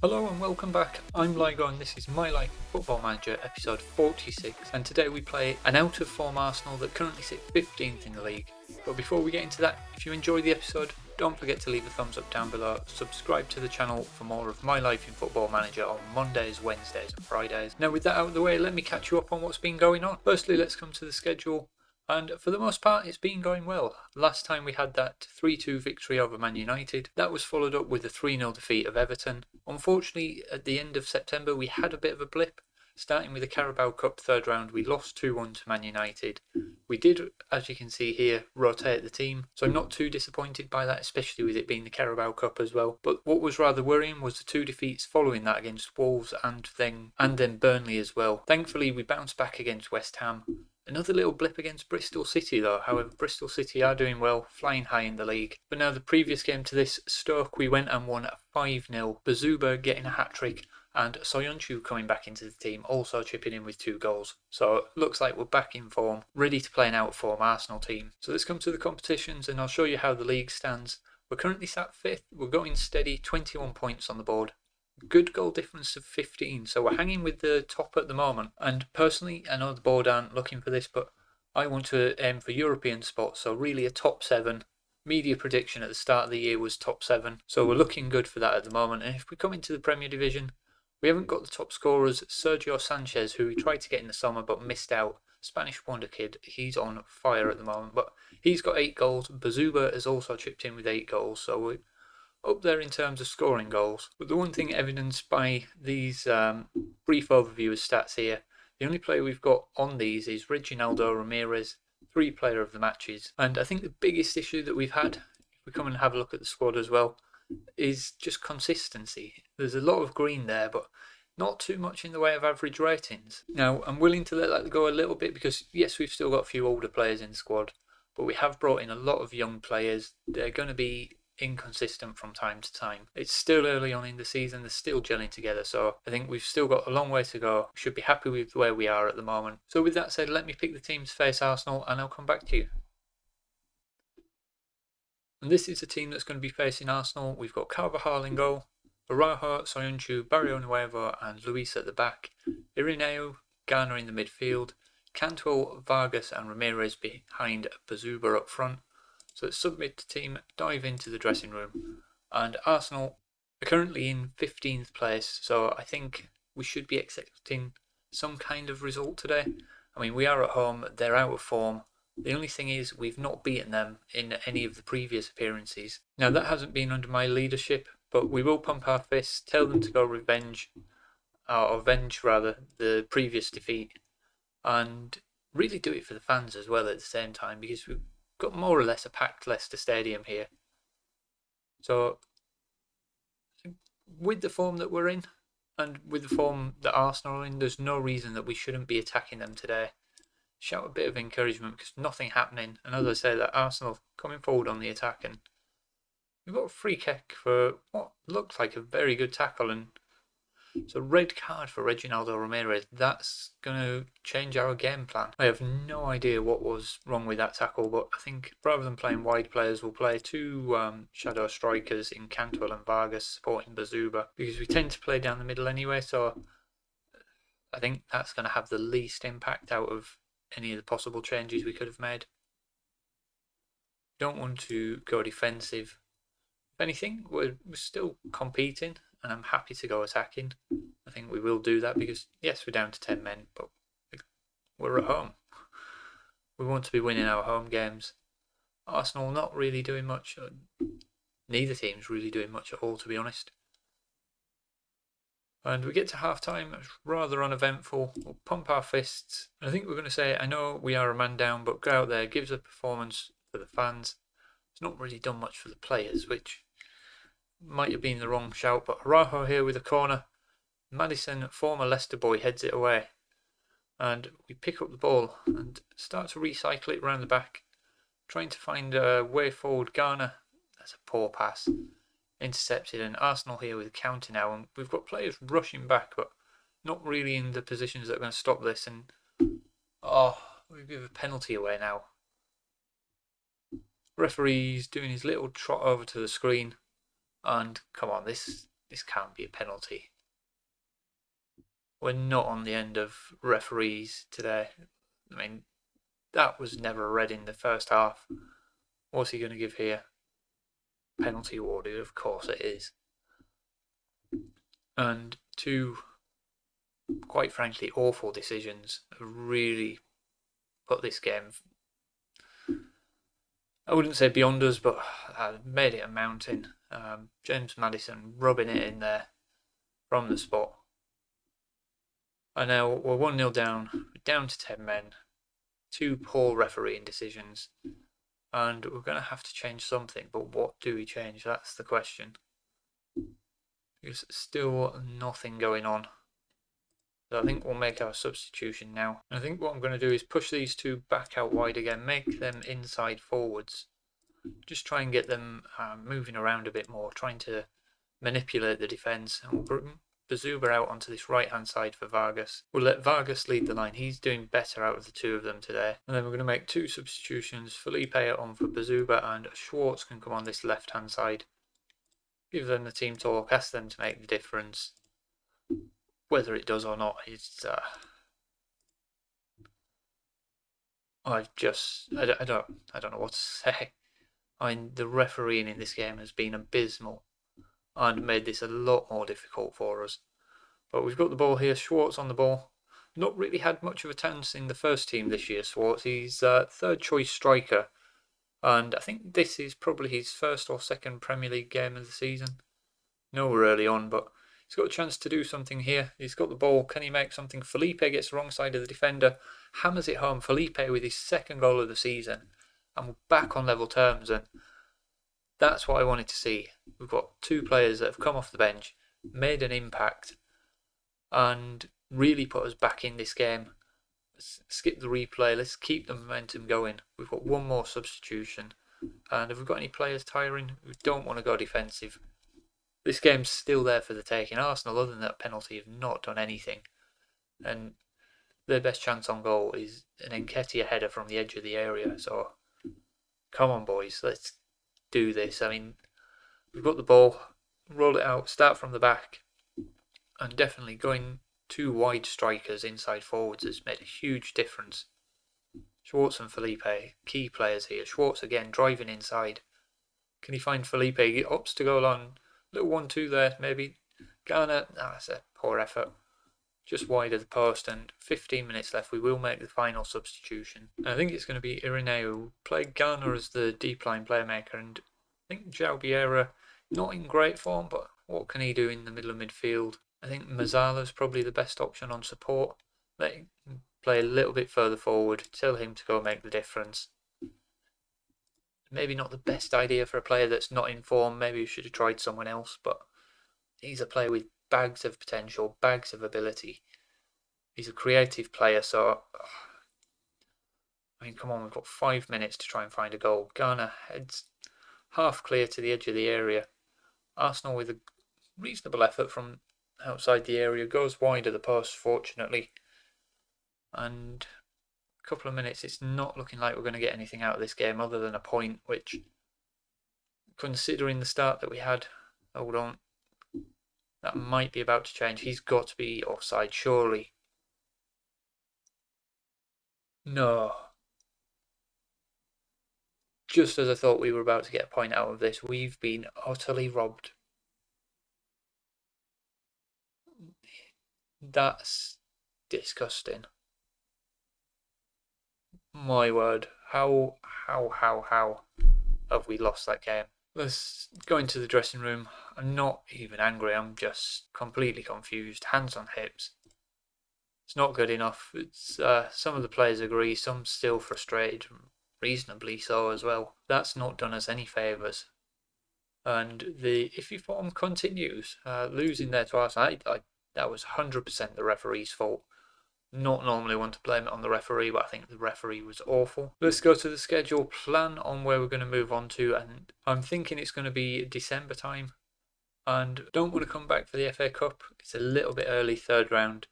Hello and welcome back. I'm Ligo and this is My Life in Football Manager episode 46, and today we play an out of form Arsenal that currently sit 15th in the league. But before we get into that, if you enjoyed the episode, don't forget to leave a thumbs up down below, subscribe to the channel for more of My Life in Football Manager on Mondays, Wednesdays and Fridays. Now with that out of the way, let me catch you up on what's been going on. Firstly, let's come to the schedule. And for the most part, it's been going well. Last time we had that 3-2 victory over Man United. That was followed up with a 3-0 defeat of Everton. Unfortunately, at the end of September, we had a bit of a blip. Starting with the Carabao Cup third round, we lost 2-1 to Man United. We did, as you can see here, rotate the team. So I'm not too disappointed by that, especially with it being the Carabao Cup as well. But what was rather worrying was the two defeats following that against Wolves and then Burnley as well. Thankfully, we bounced back against West Ham. Another little blip against Bristol City though. However, Bristol City are doing well, flying high in the league. But now the previous game to this, Stoke, we went and won 5-0. Bazouba getting a hat-trick and Soyuncu coming back into the team, also chipping in with 2 goals. So looks like we're back in form, ready to play an out-of-form Arsenal team. So let's come to the competitions and I'll show you how the league stands. We're currently sat 5th, we're going steady, 21 points on the board. Good goal difference of 15, so we're hanging with the top at the moment. And personally, I know the board aren't looking for this, but I want to aim for European spots, so really a top 7. Media prediction at the start of the year was top 7, so we're looking good for that at the moment. And if we come into the Premier Division, we haven't got the top scorers. Sergio Sanchez, who we tried to get in the summer but missed out, Spanish wonder kid, he's on fire at the moment, but he's got 8 goals. Bazouba has also chipped in with 8 goals, so we're up there in terms of scoring goals. But the one thing evidenced by these brief overview of stats here, the only player we've got on these is Reginaldo Ramirez, 3 player of the matches. And I think the biggest issue that we've had, if we come and have a look at the squad as well, is just consistency. There's a lot of green there, but not too much in the way of average ratings. Now, I'm willing to let that go a little bit because, yes, we've still got a few older players in the squad, but we have brought in a lot of young players. They're going to be inconsistent from time to time. It's still early on in the season, they're still gelling together, so I think we've still got a long way to go. We should be happy with where we are at the moment. So with that said, let me pick the team to face Arsenal and I'll come back to you. And this is the team that's going to be facing Arsenal. We've got Carvajal in goal, Araujo, Soyuncu, Barrio Nuevo and Luis at the back, Irineu, Garner in the midfield, Cantwell, Vargas and Ramirez behind Bazouba up front. So let's submit the team, dive into the dressing room. And Arsenal are currently in 15th place, so I think we should be expecting some kind of result today. I mean, we are at home, they're out of form. The only thing is we've not beaten them in any of the previous appearances. Now that hasn't been under my leadership, but we will pump our fists, tell them to go avenge the previous defeat, and really do it for the fans as well at the same time, because we've got more or less a packed Leicester Stadium here. So with the form that we're in and with the form that Arsenal are in, there's no reason that we shouldn't be attacking them today. Shout a bit of encouragement because nothing happening, and as I say, that Arsenal coming forward on the attack, and we've got a free kick for what looked like a very good tackle, and so red card for Reginaldo Ramirez. That's going to change our game plan. I have no idea what was wrong with that tackle, but I think rather than playing wide players, we'll play 2 shadow strikers in Cantwell and Vargas supporting Bazouba, because we tend to play down the middle anyway, so I think that's going to have the least impact out of any of the possible changes we could have made. We don't want to go defensive. If anything, we're still competing, and I'm happy to go attacking. I think we will do that because, yes, we're down to 10 men, but we're at home. We want to be winning our home games. Arsenal not really doing much. Neither team's really doing much at all, to be honest. And we get to half-time, it's rather uneventful. We'll pump our fists. I think we're going to say, I know we are a man down, but go out there, gives a performance for the fans. It's not really done much for the players, which might have been the wrong shout, but Araujo here with a corner. Maddison, former Leicester boy, heads it away. And we pick up the ball and start to recycle it around the back. Trying to find a way forward. Garner, that's a poor pass. Intercepted, and Arsenal here with a counter now. And we've got players rushing back, but not really in the positions that are going to stop this. And we give a penalty away now. Referee's doing his little trot over to the screen. And come on, this this can't be a penalty. We're not on the end of referees today. I mean, that was never read in the first half. What's he going to give here? Penalty awarded, of course it is. And two, quite frankly, awful decisions have really put this game, I wouldn't say beyond us, but made it a mountain. James Maddison rubbing it in there from the spot. And now we're 1-0 down to 10 men. Two poor refereeing decisions. And we're going to have to change something, but what do we change? That's the question. There's still nothing going on. So I think we'll make our substitution now. And I think what I'm going to do is push these two back out wide again, make them inside forwards. Just try and get them moving around a bit more, trying to manipulate the defence. And we'll bring Bazouba out onto this right-hand side for Vargas. We'll let Vargas lead the line. He's doing better out of the two of them today. And then we're going to make two substitutions. Felipe on for Bazouba, and Schwartz can come on this left-hand side. Give them the team talk, ask them to make the difference. Whether it does or not, it's I don't know what to say. I mean, the refereeing in this game has been abysmal and made this a lot more difficult for us. But we've got the ball here. Schwartz on the ball. Not really had much of a chance in the first team this year, Schwartz. He's third choice striker, and I think this is probably his first or second Premier League game of the season. No, we're early on, but he's got a chance to do something here. He's got the ball. Can he make something? Felipe gets the wrong side of the defender, hammers it home. Felipe with his second goal of the season, and we're back on level terms, and that's what I wanted to see. We've got two players that have come off the bench, made an impact, and really put us back in this game. Let's skip the replay. Let's keep the momentum going. We've got one more substitution, and if we've got any players tiring, we don't want to go defensive. This game's still there for the taking. Arsenal, other than that penalty, have not done anything, and their best chance on goal is an Nketiah header from the edge of the area. So come on, boys, let's do this. I mean, we've got the ball, roll it out, start from the back, and definitely going two wide strikers inside forwards has made a huge difference. Schwartz and Felipe, key players here. Schwartz again driving inside. Can he find Felipe? He opts to go on. Little 1-2 there, maybe. Garner, that's a poor effort. Just wide of the post, and 15 minutes left. We will make the final substitution. And I think it's going to be Irineu. Play Garner as the deep line playmaker, and I think João Vieira, not in great form, but what can he do in the middle of midfield? I think Mazzala's probably the best option on support. Let him play a little bit further forward, tell him to go make the difference. Maybe not the best idea for a player that's not in form. Maybe we should have tried someone else, but he's a player with bags of potential, bags of ability. He's a creative player, so I mean, come on, we've got 5 minutes to try and find a goal. Garner heads half clear to the edge of the area. Arsenal with a reasonable effort from outside the area, goes wide of the post, fortunately. And a couple of minutes, it's not looking like we're going to get anything out of this game other than a point, which, considering the start that we had, hold on, that might be about to change. He's got to be offside, surely. No. Just as I thought we were about to get a point out of this, we've been utterly robbed. That's disgusting. My word, how have we lost that game? Let's go into the dressing room. I'm not even angry, I'm just completely confused, hands on hips. It's not good enough. It's some of the players agree, some still frustrated, reasonably so as well. That's not done us any favours. And the iffy form continues. Losing there to Arsenal, that was 100% the referee's fault. Not normally want to blame it on the referee, but I think the referee was awful. Let's go to the schedule, plan on where we're going to move on to, and I'm thinking it's going to be December time. And don't want to come back for the FA Cup. It's a little bit early, third round.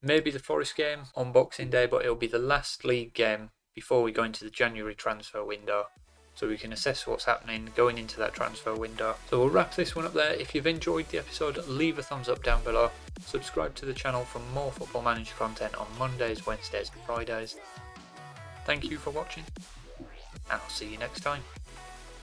Maybe the Forest game on Boxing Day, but it'll be the last league game before we go into the January transfer window. so we can assess what's happening going into that transfer window. So we'll wrap this one up there. If you've enjoyed the episode, leave a thumbs up down below. Subscribe to the channel for more Football Manager content on Mondays, Wednesdays and Fridays. Thank you for watching, and I'll see you next time.